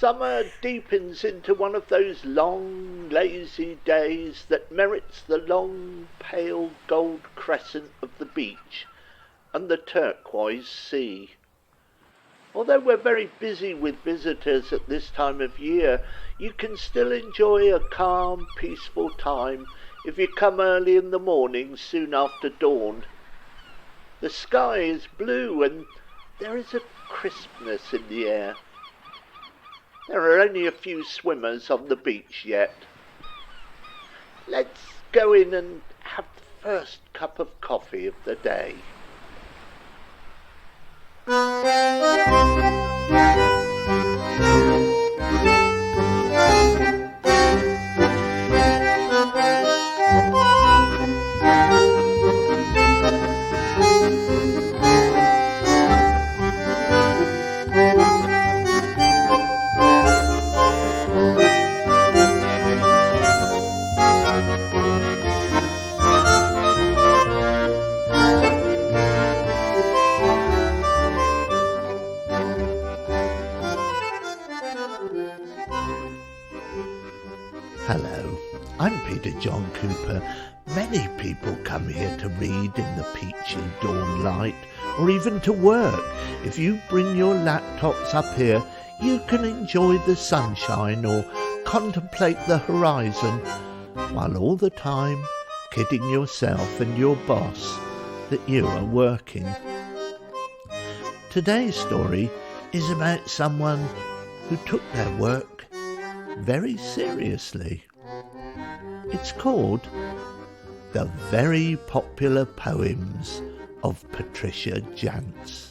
Summer deepens into one of those long, lazy days that merits the long, pale gold crescent of the beach and the turquoise sea. Although we're very busy with visitors at this time of year, you can still enjoy a calm, peaceful time if you come early in the morning soon after dawn. The sky is blue and there is a crispness in the air. There are only a few swimmers on the beach yet. Let's go in and have the first cup of coffee of the day. Hello, I'm Peter John Cooper. Many people come here to read in the peachy dawn light, or even to work. If you bring your laptops up here, you can enjoy the sunshine or contemplate the horizon, while all the time kidding yourself and your boss that you are working. Today's story is about someone who took their work very seriously. It's called The Very Popular Poems of Patricia Jantz.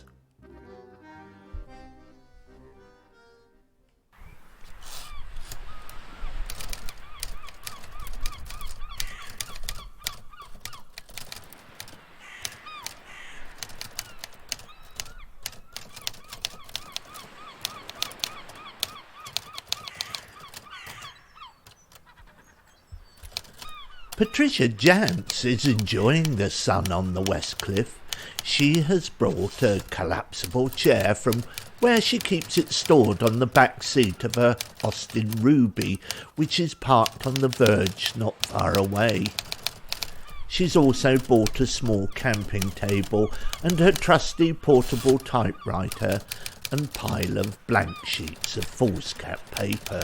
Patricia Jantz is enjoying the sun on the West Cliff. She has brought a collapsible chair from where she keeps it stored on the back seat of her Austin Ruby, which is parked on the verge not far away. She's also bought a small camping table and her trusty portable typewriter and pile of blank sheets of foolscap paper.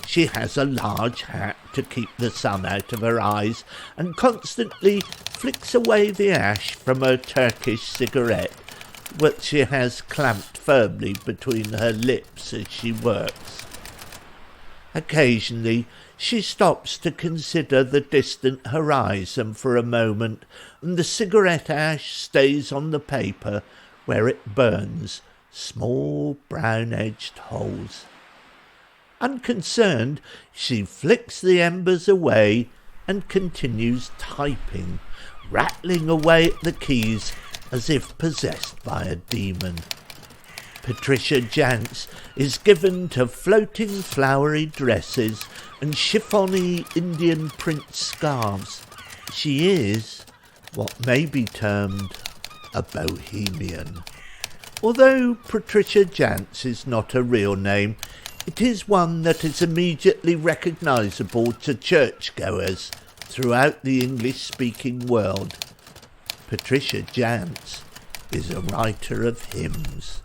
She has a large hat to keep the sun out of her eyes and constantly flicks away the ash from her Turkish cigarette, which she has clamped firmly between her lips as she works. Occasionally she stops to consider the distant horizon for a moment, and the cigarette ash stays on the paper where it burns small brown-edged holes. Unconcerned, she flicks the embers away and continues typing, rattling away at the keys as if possessed by a demon. Patricia Jantz is given to floating flowery dresses and chiffony Indian print scarves. She is what may be termed a bohemian. Although Patricia Jantz is not a real name, it is one that is immediately recognisable to churchgoers throughout the English-speaking world. Patricia Jantz is a writer of hymns.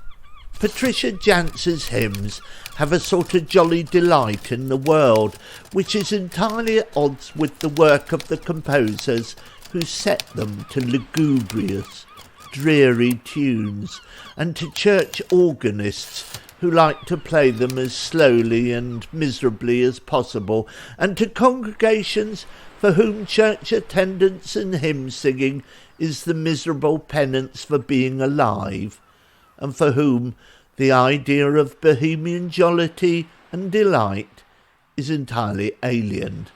Patricia Jantz's hymns have a sort of jolly delight in the world, which is entirely at odds with the work of the composers who set them to lugubrious, dreary tunes, and to church organists who like to play them as slowly and miserably as possible, and to congregations for whom church attendance and hymn singing is the miserable penance for being alive, and for whom the idea of bohemian jollity and delight is entirely alien.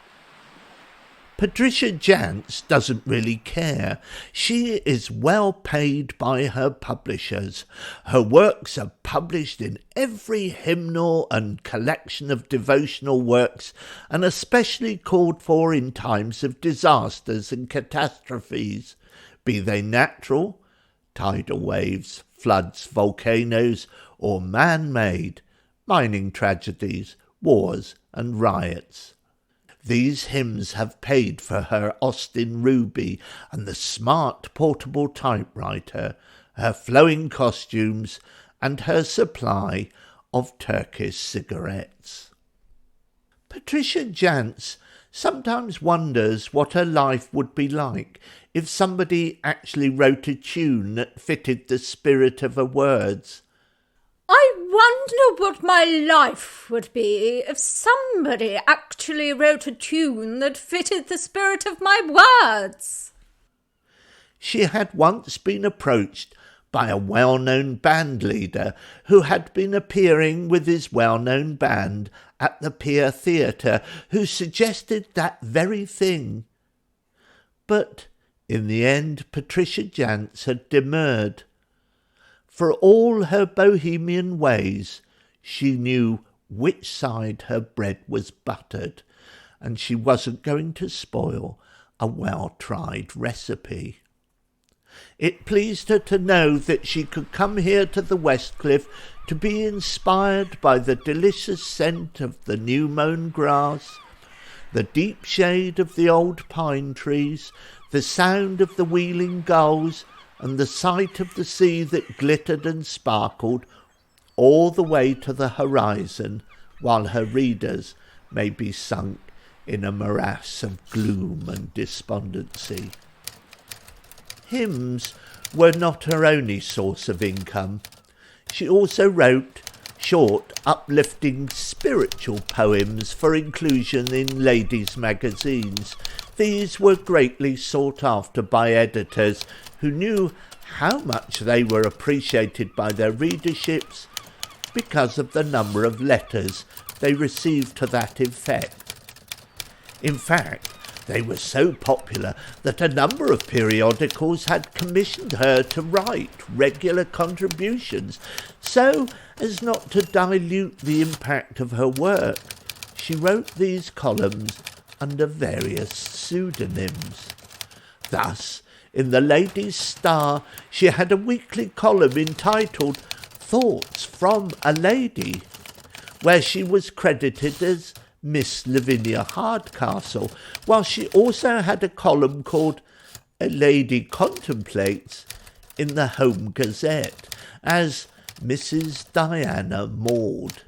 Patricia Jantz doesn't really care. She is well paid by her publishers. Her works are published in every hymnal and collection of devotional works, and especially called for in times of disasters and catastrophes, be they natural, tidal waves, floods, volcanoes, or man-made, mining tragedies, wars and riots. These hymns have paid for her Austin Ruby and the smart portable typewriter, her flowing costumes and her supply of Turkish cigarettes. Patricia Jantz sometimes wonders what her life would be like if somebody actually wrote a tune that fitted the spirit of her words. I wonder what my life would be if somebody actually wrote a tune that fitted the spirit of my words. She had once been approached by a well-known band leader who had been appearing with his well-known band at the Pier Theatre, who suggested that very thing. But in the end, Patricia Jantz had demurred. For all her bohemian ways, she knew which side her bread was buttered, and she wasn't going to spoil a well-tried recipe. It pleased her to know that she could come here to the West Cliff to be inspired by the delicious scent of the new-mown grass, the deep shade of the old pine trees, the sound of the wheeling gulls, and the sight of the sea that glittered and sparkled all the way to the horizon, while her readers may be sunk in a morass of gloom and despondency. Hymns were not her only source of income. She also wrote short, uplifting, spiritual poems for inclusion in ladies' magazines. These were greatly sought after by editors who knew how much they were appreciated by their readerships because of the number of letters they received to that effect. In fact, they were so popular that a number of periodicals had commissioned her to write regular contributions, so as not to dilute the impact of her work. She wrote these columns under various pseudonyms. Thus, in the Ladies' Star, she had a weekly column entitled Thoughts from a Lady, where she was credited as Miss Lavinia Hardcastle, while she also had a column called A Lady Contemplates in the Home Gazette as Mrs. Diana Maud.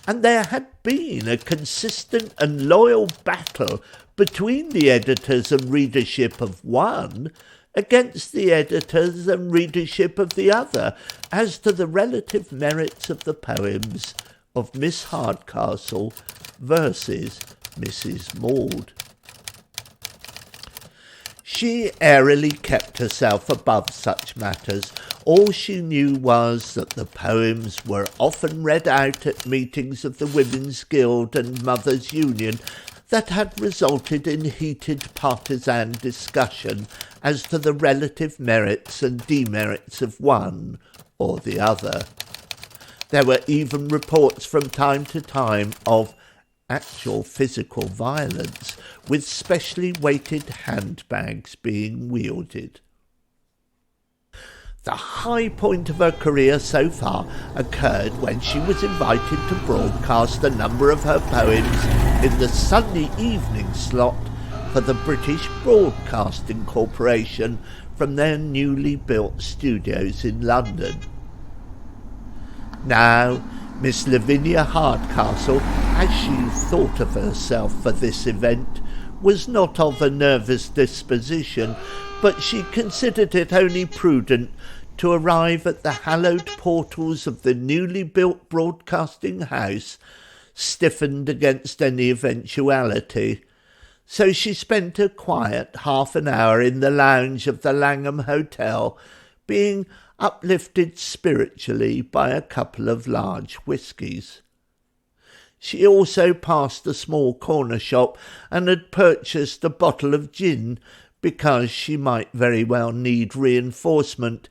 And there had been a consistent and loyal battle between the editors and readership of one against the editors and readership of the other as to the relative merits of the poems of Miss Hardcastle versus Mrs. Maud. She airily kept herself above such matters. All she knew was that the poems were often read out at meetings of the Women's Guild and Mothers' Union that had resulted in heated partisan discussion as to the relative merits and demerits of one or the other. There were even reports from time to time of actual physical violence, with specially weighted handbags being wielded. The high point of her career so far occurred when she was invited to broadcast a number of her poems in the Sunday evening slot for the British Broadcasting Corporation from their newly built studios in London. Now, Miss Lavinia Hardcastle, as she thought of herself for this event, was not of a nervous disposition, but she considered it only prudent to arrive at the hallowed portals of the newly built broadcasting house, stiffened against any eventuality. So she spent a quiet half an hour in the lounge of the Langham Hotel, being uplifted spiritually by a couple of large whiskies. She also passed a small corner shop and had purchased a bottle of gin because she might very well need reinforcement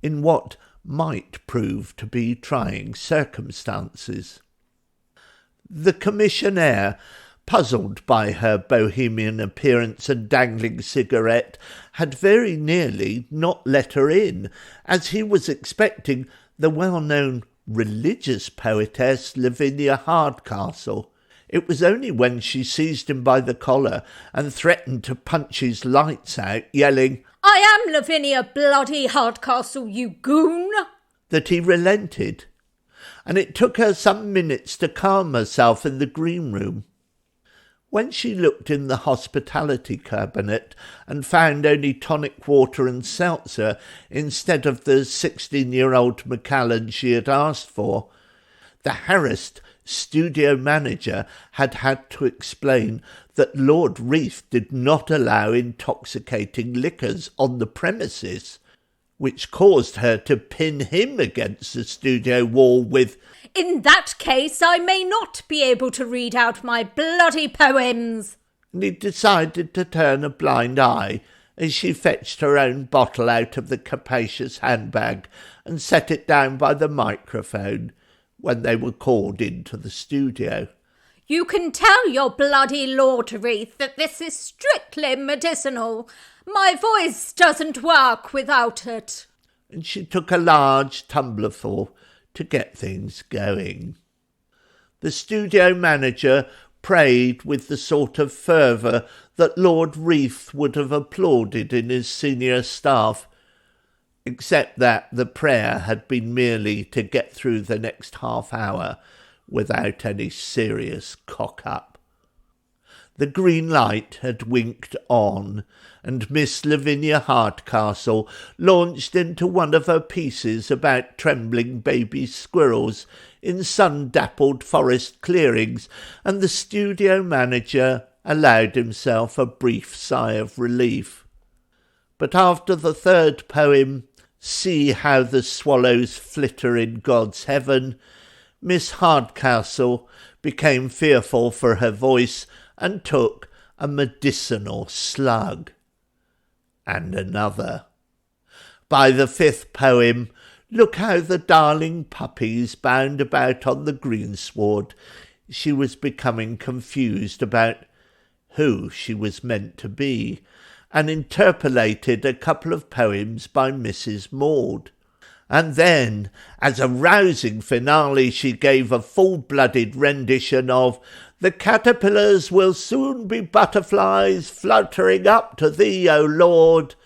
in what might prove to be trying circumstances. The commissionaire, puzzled by her bohemian appearance and dangling cigarette, had very nearly not let her in, as he was expecting the well-known religious poetess Lavinia Hardcastle. It was only when she seized him by the collar and threatened to punch his lights out, yelling, "I am Lavinia bloody Hardcastle, you goon!" that he relented, and it took her some minutes to calm herself in the green room. When she looked in the hospitality cabinet and found only tonic water and seltzer instead of the 16-year-old Macallan she had asked for, the harassed studio manager had to explain that Lord Reith did not allow intoxicating liquors on the premises, which caused her to pin him against the studio wall with, "In that case, I may not be able to read out my bloody poems." and he decided to turn a blind eye as she fetched her own bottle out of the capacious handbag and set it down by the microphone when they were called into the studio. "You can tell your bloody Lord Reith that this is strictly medicinal. My voice doesn't work without it." And she took a large tumblerful to get things going. The studio manager prayed with the sort of fervour that Lord Reith would have applauded in his senior staff, except that the prayer had been merely to get through the next half hour without any serious cock-up. The green light had winked on, and Miss Lavinia Hardcastle launched into one of her pieces about trembling baby squirrels in sun-dappled forest clearings, and the studio manager allowed himself a brief sigh of relief. But after the third poem, "See How the Swallows Flitter in God's Heaven," Miss Hardcastle became fearful for her voice and took a medicinal slug. And another. By the fifth poem, "Look how the darling puppies bound about on the greensward," she was becoming confused about who she was meant to be, and interpolated a couple of poems by Mrs. Maud. And then, as a rousing finale, she gave a full-blooded rendition of "The caterpillars will soon be butterflies fluttering up to thee, O Lord,"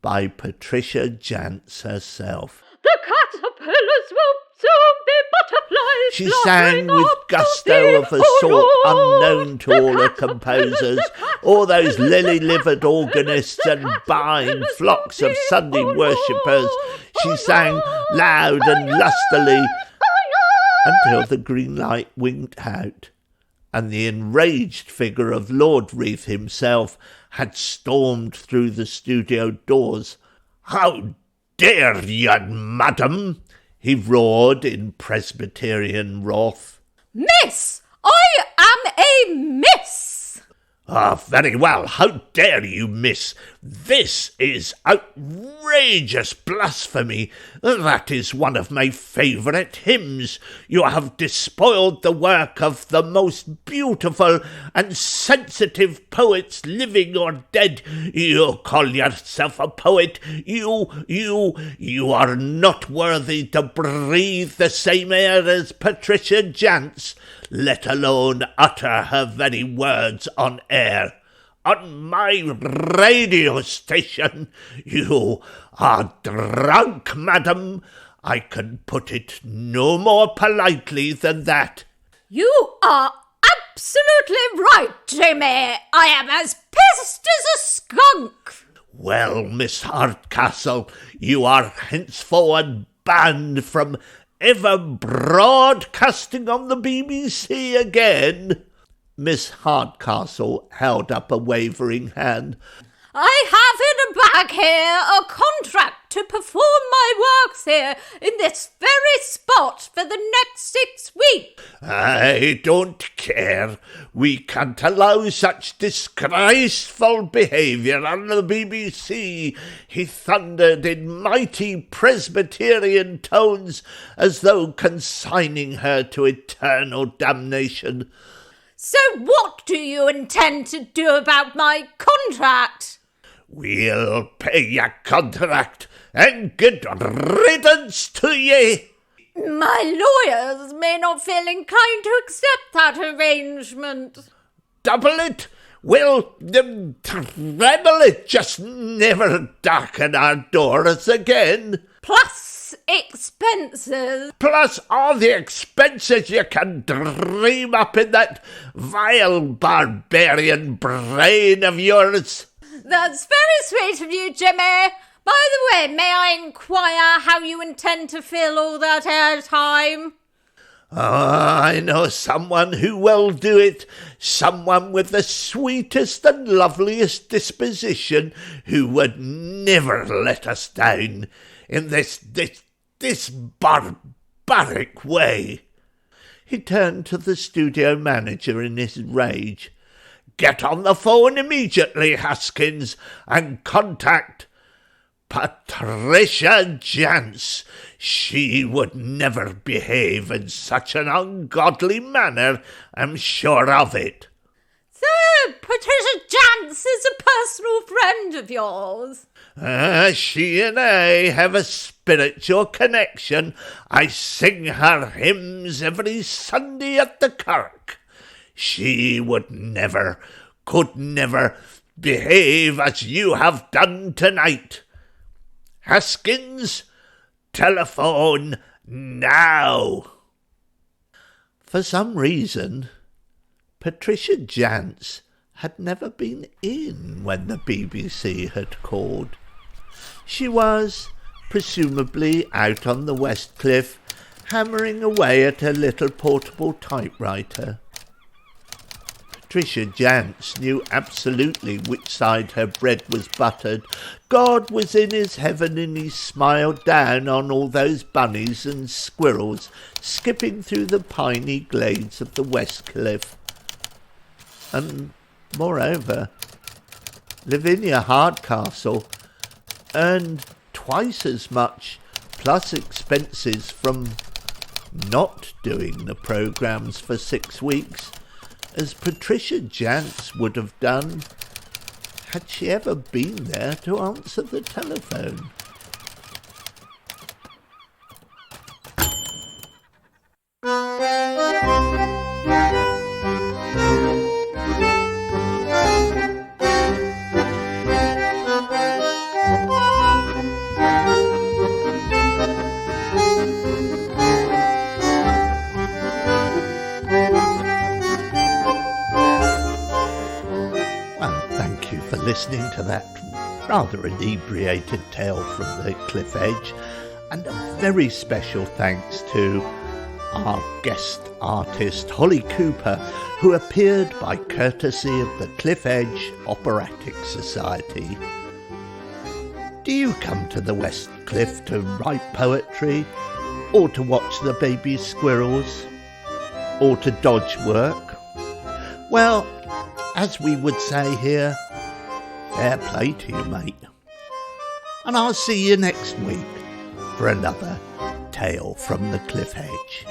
by Patricia Jantz herself. "The caterpillars will soon be butterflies." She sang with gusto of a sort unknown to all her composers, all those lily-livered organists and buying flocks of Sunday worshippers. She sang loud and lustily until the green light winked out, and the enraged figure of Lord Reith himself had stormed through the studio doors. "How dare you, madam?" he roared in Presbyterian wrath. "Miss! I am a miss!" "Ah, very well. How dare you, miss? This is outrageous blasphemy. That is one of my favourite hymns. You have despoiled the work of the most beautiful and sensitive poets, living or dead. You call yourself a poet. You are not worthy to breathe the same air as Patricia Jantz, let alone utter her very words on air. On my radio station. You are drunk, madam. I can put it no more politely than that." "You are absolutely right, Jimmy. I am as pissed as a skunk." "Well, Miss Hardcastle, you are henceforward banned from ever broadcasting on the BBC again." Miss Hardcastle held up a wavering hand. "I have in a bag here a contract to perform my works here in this very spot for the next 6 weeks." "I don't care. We can't allow such disgraceful behaviour on the BBC," he thundered in mighty Presbyterian tones, as though consigning her to eternal damnation. "So what do you intend to do about my contract?" "We'll pay your contract and good riddance to ye." My lawyers may not feel inclined to accept that arrangement. Double it? Well, treble it. Just never darken our doors again. Plus expenses. Plus all the expenses you can dream up in that vile barbarian brain of yours. That's very sweet of you, Jimmy. By the way, may I inquire how you intend to fill all that airtime? I know someone who will do it, someone with the sweetest and loveliest disposition, who would never let us down in this barbaric way. He turned to the studio manager in his rage. Get on the phone immediately, Haskins, and contact Patricia Jantz. She would never behave in such an ungodly manner, I'm sure of it. So, Patricia Jantz is a personal friend of yours? She and I have a spiritual connection. I sing her hymns every Sunday at the kirk. She would never, could never behave as you have done tonight. Haskins, telephone now. For some reason, Patricia Jantz had never been in when the BBC had called. She was, presumably, out on the West Cliff, hammering away at her little portable typewriter. Patricia Jantz knew absolutely which side her bread was buttered. God was in his heaven and he smiled down on all those bunnies and squirrels skipping through the piney glades of the West Cliff. And, moreover, Lavinia Hardcastle earned twice as much, plus expenses from not doing the programmes for 6 weeks, as Patricia Jantz would have done had she ever been there to answer the telephone. Listening to that rather inebriated tale from the Cliff Edge, and a very special thanks to our guest artist Holly Cooper, who appeared by courtesy of the Cliff Edge Operatic Society. Do you come to the West Cliff to write poetry, or to watch the baby squirrels, or to dodge work? Well, as we would say here, fair play to you, mate. And I'll see you next week for another tale from the Cliff Edge.